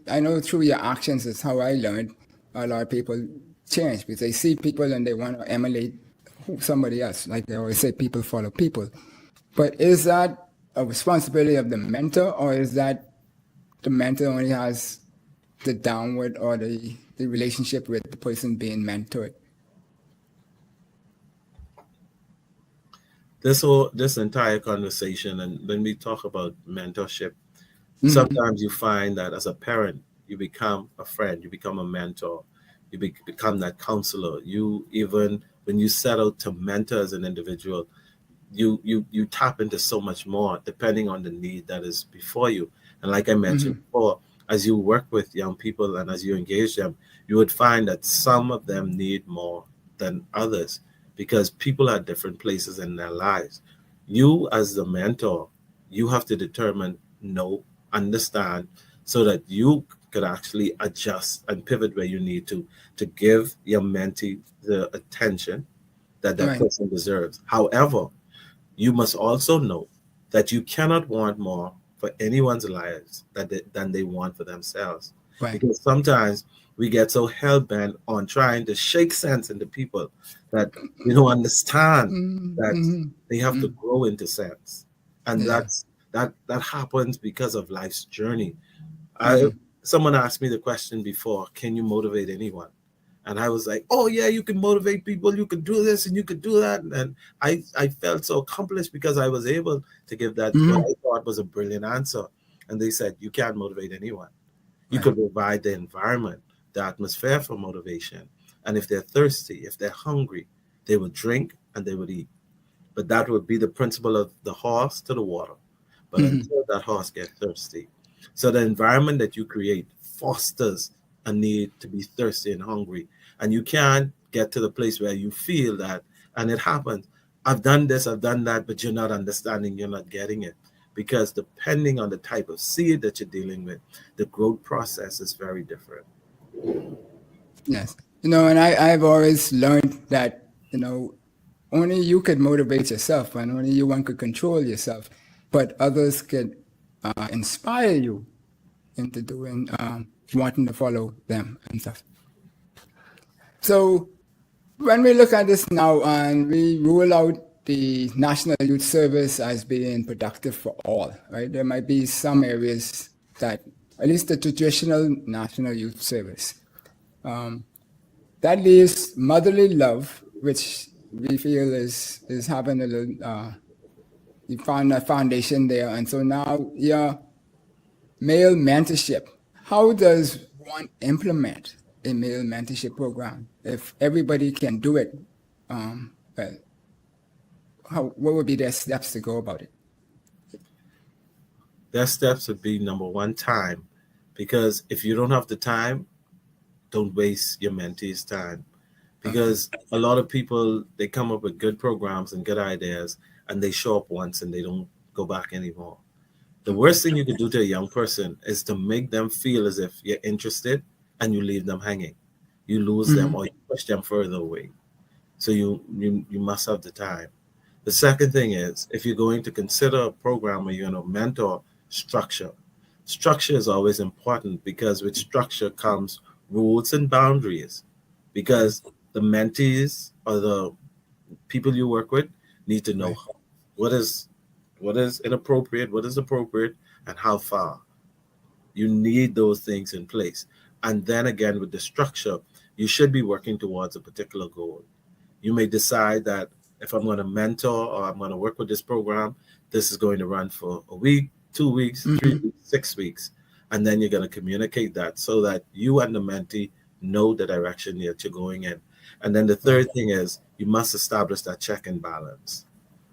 I know through your actions is how I learned a lot of people change, because they see people and they want to emulate somebody else. Like they always say, people follow people. But is that a responsibility of the mentor, or is that the mentor only has the downward or the relationship with the person being mentored? This entire conversation, and when we talk about mentorship, sometimes you find that as a parent, you become a friend, you become a mentor, you become that counselor. You, even when you set out to mentor as an individual, you tap into so much more depending on the need that is before you. And like I mentioned before, as you work with young people and as you engage them, you would find that some of them need more than others, because people are at different places in their lives. You as the mentor, you have to determine, know, understand, so that you could actually adjust and pivot where you need to give your mentee the attention that person deserves. However, you must also know that you cannot want more for anyone's lives than they want for themselves. Because sometimes we get so hell-bent on trying to shake sense into people that we don't understand that they have to grow into sense. And that happens because of life's journey. Someone asked me the question before, can you motivate anyone? And I was like, oh yeah, you can motivate people, you can do this and you can do that. And I felt so accomplished because I was able to give that what I thought was a brilliant answer. And they said, you can't motivate anyone. You could provide the environment, the atmosphere for motivation. And if they're thirsty, if they're hungry, they would drink and they would eat. But that would be the principle of the horse to the water. But until that horse gets thirsty. So the environment that you create fosters a need to be thirsty and hungry. And you can't get to the place where you feel that, and it happens, I've done this, I've done that, but you're not understanding, you're not getting it. Because depending on the type of seed that you're dealing with, the growth process is very different. Yes. And I've always learned that, only you could motivate yourself, and only you one could control yourself, but others could inspire you into doing, wanting to follow them and stuff. So when we look at this now and we rule out the National Youth Service as being productive for all, right? There might be some areas that, at least the traditional National Youth Service, that leaves motherly love, which we feel is having a little, you found a foundation there. And so now, male mentorship. How does one implement a male mentorship program if everybody can do it? What would be their steps to go about it? Their steps would be, number one, time. Because if you don't have the time, don't waste your mentee's time. Because a lot of people, they come up with good programs and good ideas, and they show up once and they don't go back anymore. The worst thing you could do to a young person is to make them feel as if you're interested and you leave them hanging. You lose them or you push them further away. So you must have the time. The second thing is, if you're going to consider a program where you're going to mentor, structure. Structure is always important, because with structure comes rules and boundaries. Because the mentees or the people you work with, need to know Right. what is inappropriate, what is appropriate, and how far. You need those things in place. And then again, with the structure, you should be working towards a particular goal. You may decide that if I'm going to mentor or I'm going to work with this program, this is going to run for a week, 2 weeks, 3 weeks, 6 weeks. And then you're going to communicate that so that you and the mentee know the direction that you're going in. And then the third thing is you must establish that check and balance,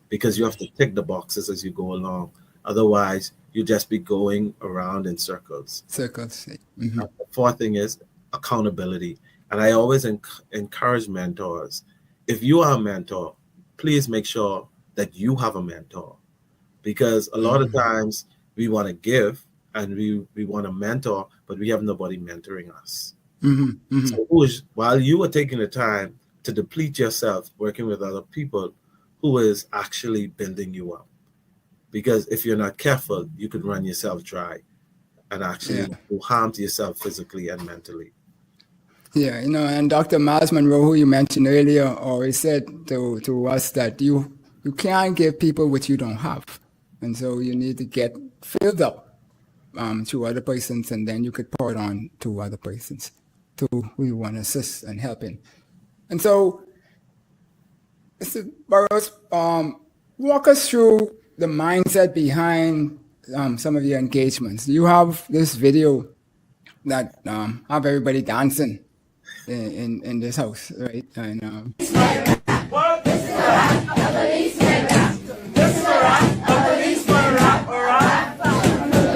because you have to tick the boxes as you go along. Otherwise, you just be going around in circles. Circles. The fourth thing is accountability. And I always encourage mentors. If you are a mentor, please make sure that you have a mentor, because a lot of times we want to give and we want to mentor, but we have nobody mentoring us. So while you are taking the time to deplete yourself working with other people, who is actually building you up? Because if you're not careful, you could run yourself dry and actually do harm to yourself physically and mentally. Yeah, and Dr. Miles Monroe, who you mentioned earlier, always said to us that you can't give people what you don't have. And so you need to get filled up to other persons, and then you could pour it on to other persons to who you want to assist and help in. And so, Mr. Burrows, walk us through the mindset behind some of your engagements. You have this video that have everybody dancing in this house, right? And What? This is a rap, a policeman rap. This is a rap, a policeman rap, a rap.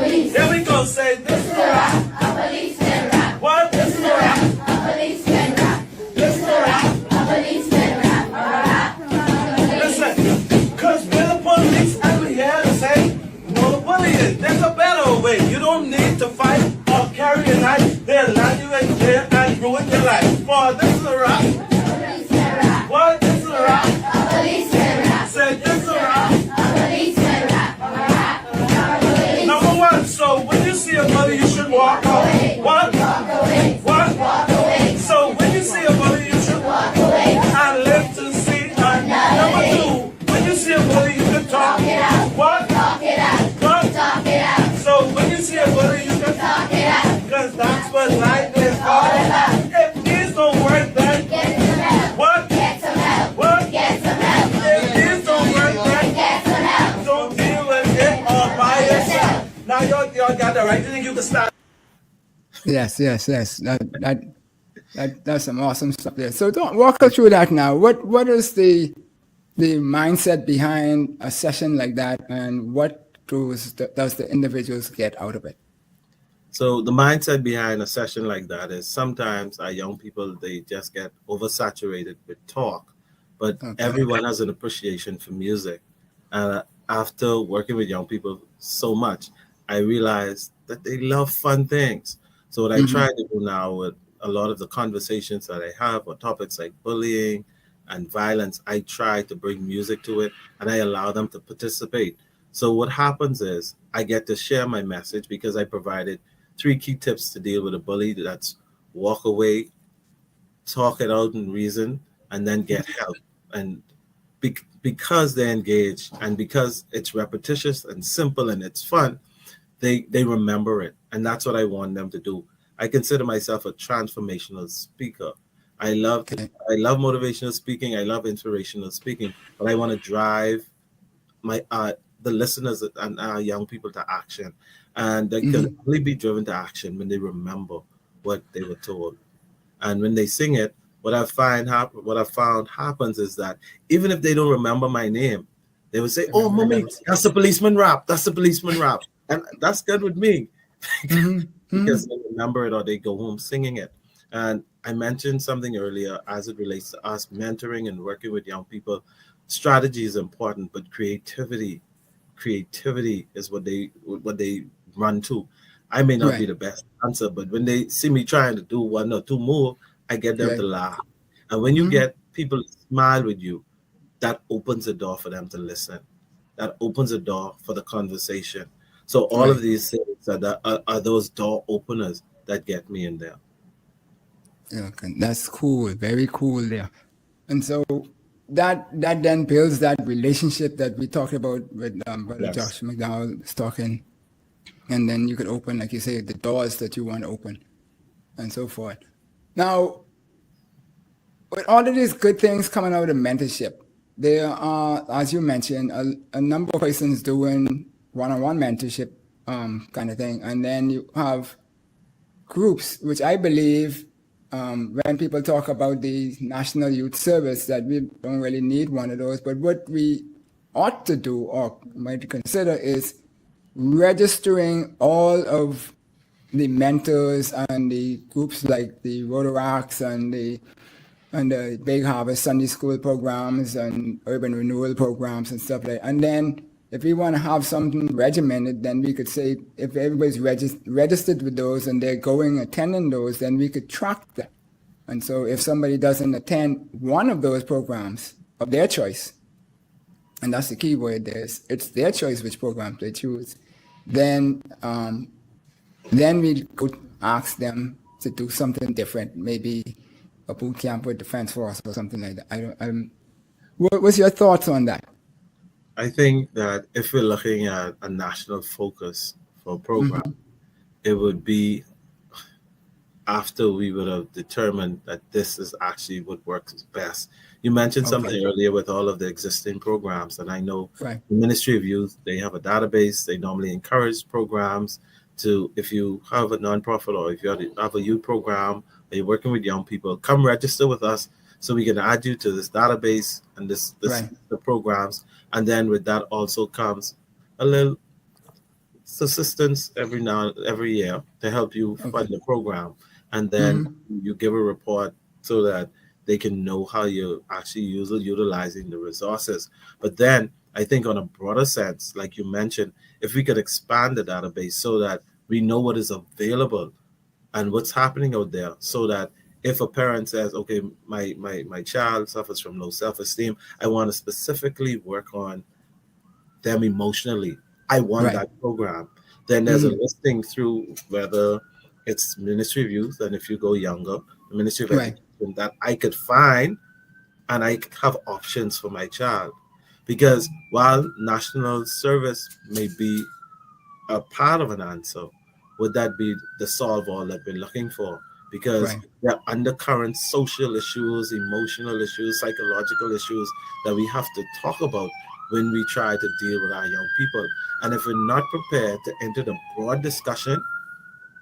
Here we go, say this is a rap, a policeman rap. What? This is a rap, a policeman rap. This is a rap, a policeman rap, a rap. Listen, cause we're the police and we're here to say no bullying. There's a better way. You don't need to fight or carry a knife. They'll land you in jail and ruin your life. For this is a rap. What? This is a rap. A policeman rap. Say this is a rap. A policeman rap. A rap. Number one, so when you see a bully, you should walk away. What? Walk away. What? Walk away. So when you see a bully, you should walk away and live to see another. Number two, when you see a bully, you can talk it out. What? Talk it out. What? Talk it out. So when you see a bully, you can talk it out. Because that's what life is all about. If these don't work, then get some help. What? Get some help. What? Get some help. If these don't work, then get some help. Don't deal with it all by yourself. Now y'all got the right. You think you can stop? yes. That's some awesome stuff there. So don't walk us through that now. What is the mindset behind a session like that, and what does the individuals get out of it? So the mindset behind a session like that is sometimes our young people, they just get oversaturated with talk, but everyone has an appreciation for music. And after working with young people so much, I realized that they love fun things. So what I try to do now with a lot of the conversations that I have on topics like bullying and violence, I try to bring music to it and I allow them to participate. So what happens is I get to share my message because I provided 3 key tips to deal with a bully. That's walk away, talk it out and reason, and then get help. And because they're engaged and because it's repetitious and simple and it's fun, they remember it. And that's what I want them to do. I consider myself a transformational speaker. I love motivational speaking. I love inspirational speaking, but I want to drive the listeners and our young people to action. And they can only be driven to action when they remember what they were told. And when they sing it, what I found happens is that even if they don't remember my name, they would say, "Oh, mommy, that's the policeman rap. That's the policeman rap," and that's good with me because they remember it or they go home singing it. And I mentioned something earlier as it relates to us mentoring and working with young people. Strategy is important, but creativity is what they run to. I may not be the best answer, but when they see me trying to do 1 or 2 more, I get them to laugh. And when you get people to smile with you, that opens the door for them to listen. That opens the door for the conversation. So all of these things are those door openers that get me in there. Okay, that's cool. Very cool there. And so that then builds that relationship that we talked about with Brother Yes. Josh McDowell was talking. And then you could open, like you say, the doors that you want to open and so forth. Now, with all of these good things coming out of mentorship, there are, as you mentioned, a number of persons doing one-on-one mentorship kind of thing. And then you have groups, which I believe when people talk about the National Youth Service, that we don't really need one of those. But what we ought to do or might consider is registering all of the mentors and the groups like the Rotaracts and the Big Harvest Sunday School programs and urban renewal programs and stuff like that. And then if we want to have something regimented, then we could say if everybody's registered with those and they're attending those, then we could track them. And so if somebody doesn't attend one of those programs of their choice, and that's the key word there, it's their choice which programs they choose, then we could ask them to do something different, maybe a boot camp with Defense Force or something like that. What's your thoughts on that? I think that if we're looking at a national focus for a program, it would be after we would have determined that this is actually what works best. You mentioned something earlier with all of the existing programs, and I know the Ministry of Youth, they have a database. They normally encourage programs to, if you have a nonprofit or if you have a youth program or you're working with young people, come register with us so we can add you to this database and the programs. And then with that also comes a little assistance every year to help you fund the program. And then you give a report so that they can know how you're actually utilizing the resources. But then I think on a broader sense, like you mentioned, if we could expand the database so that we know what is available and what's happening out there, so that if a parent says, okay, my child suffers from low self-esteem, I want to specifically work on them emotionally, I want that program. Then there's a listing through whether it's Ministry of Youth, and if you go younger, the Ministry of Education, that I could find and I have options for my child. Because while national service may be a part of an answer, would that be the solve all that we're looking for? Because there are undercurrent social issues, emotional issues, psychological issues that we have to talk about when we try to deal with our young people. And if we're not prepared to enter the broad discussion,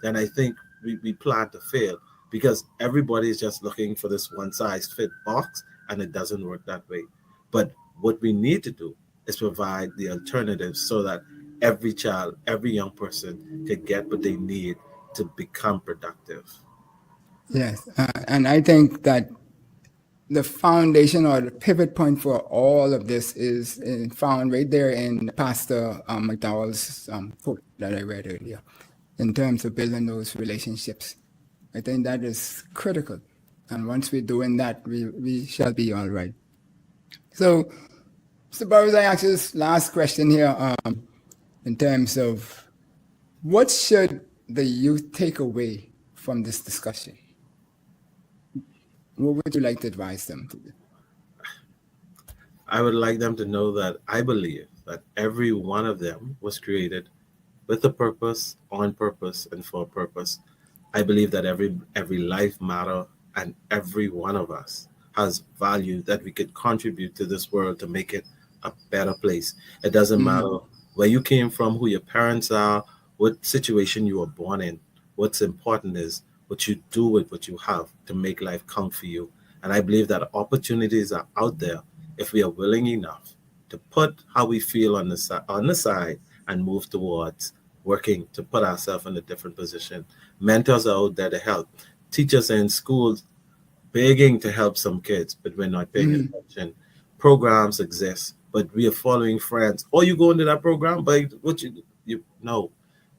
then I think we plan to fail, because everybody is just looking for this one-size-fit box, and it doesn't work that way. But what we need to do is provide the alternatives so that every child, every young person can get what they need to become productive. Yes, and I think that the foundation or the pivot point for all of this is found right there in Pastor McDowell's quote that I read earlier, in terms of building those relationships. I think that is critical. And once we're doing that, we shall be all right. So, Mr. Burrows, I ask you this last question here in terms of what should the youth take away from this discussion? What would you like to advise them to do? I would like them to know that I believe that every one of them was created with a purpose, on purpose, and for a purpose. I believe that every life matter, and every one of us has value that we could contribute to this world to make it a better place. It doesn't matter where you came from, who your parents are, what situation you were born in. What's important is what you do with what you have to make life count for you. And I believe that opportunities are out there if we are willing enough to put how we feel on the side and move towards working to put ourselves in a different position. Mentors are out there to help. Teachers are in schools begging to help some kids, but we're not paying attention. Programs exist, but we are following friends. Oh, you go into that program, but what you no.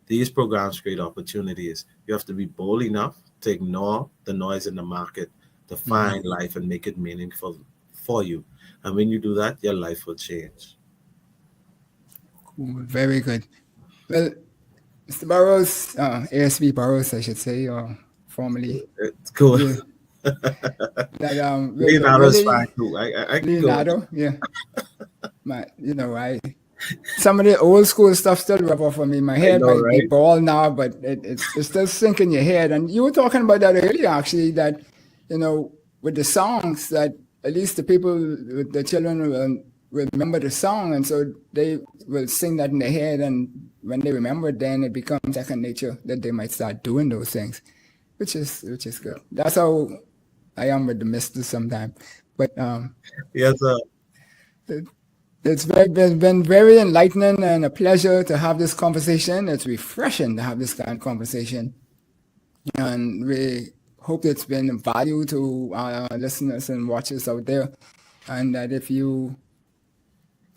These programs create opportunities. You have to be bold enough to ignore the noise in the market to find life and make it meaningful for you. And when you do that, your life will change. Cool. Very good. Well, Mr. Burrows, ASB Burrows, I should say, or formerly. It's cool. that Leonardo's really, fine too. I can go. Leonardo, yeah. Some of the old school stuff still rub off on me. My head know, might be right? bald now, but it's still sink in your head. And you were talking about that earlier, actually, that, with the songs, that at least the people, the children will remember the song. And so they will sing that in their head. And when they remember it, then it becomes second nature that they might start doing those things, which is good. That's how I am with the misters sometimes. But Yes, sir. it's been very enlightening and a pleasure to have this conversation. It's refreshing to have this kind of conversation. And we hope it's been of value to our listeners and watchers out there. And that if you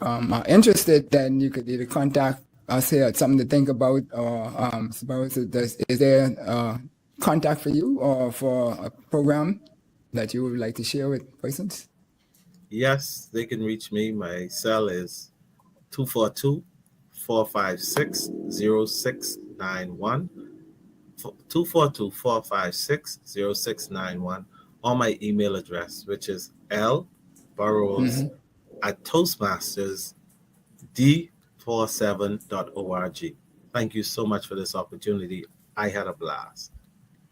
are interested, then you could either contact us here at Something to Think About, or suppose is there a contact for you or for a program that you would like to share with persons? Yes, they can reach me. My cell is 242-456-0691. 242-456-0691, or my email address, which is lburrows@toastmastersd47.org. Thank you so much for this opportunity. I had a blast.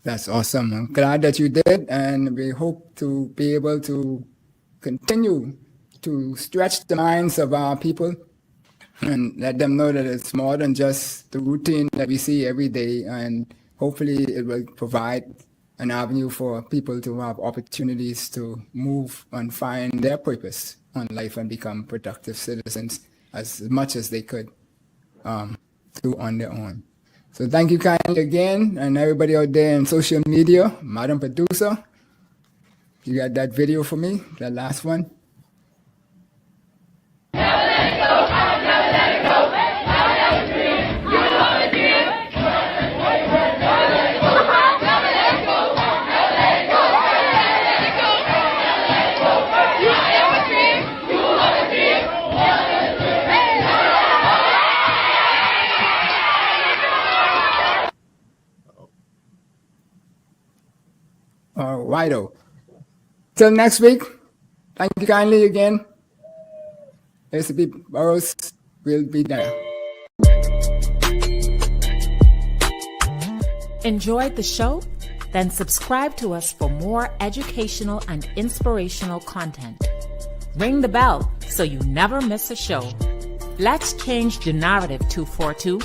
That's awesome. I'm glad that you did, and we hope to be able to continue to stretch the minds of our people and let them know that it's more than just the routine that we see every day, and hopefully it will provide an avenue for people to have opportunities to move and find their purpose on life and become productive citizens as much as they could do on their own. So thank you kindly again, and everybody out there in social media. Madam Producer, you got that video for me, that last one? Righto. Till next week, thank you kindly again. SB Burrows will be there. Enjoyed the show? Then subscribe to us for more educational and inspirational content. Ring the bell so you never miss a show. Let's change the narrative, 242.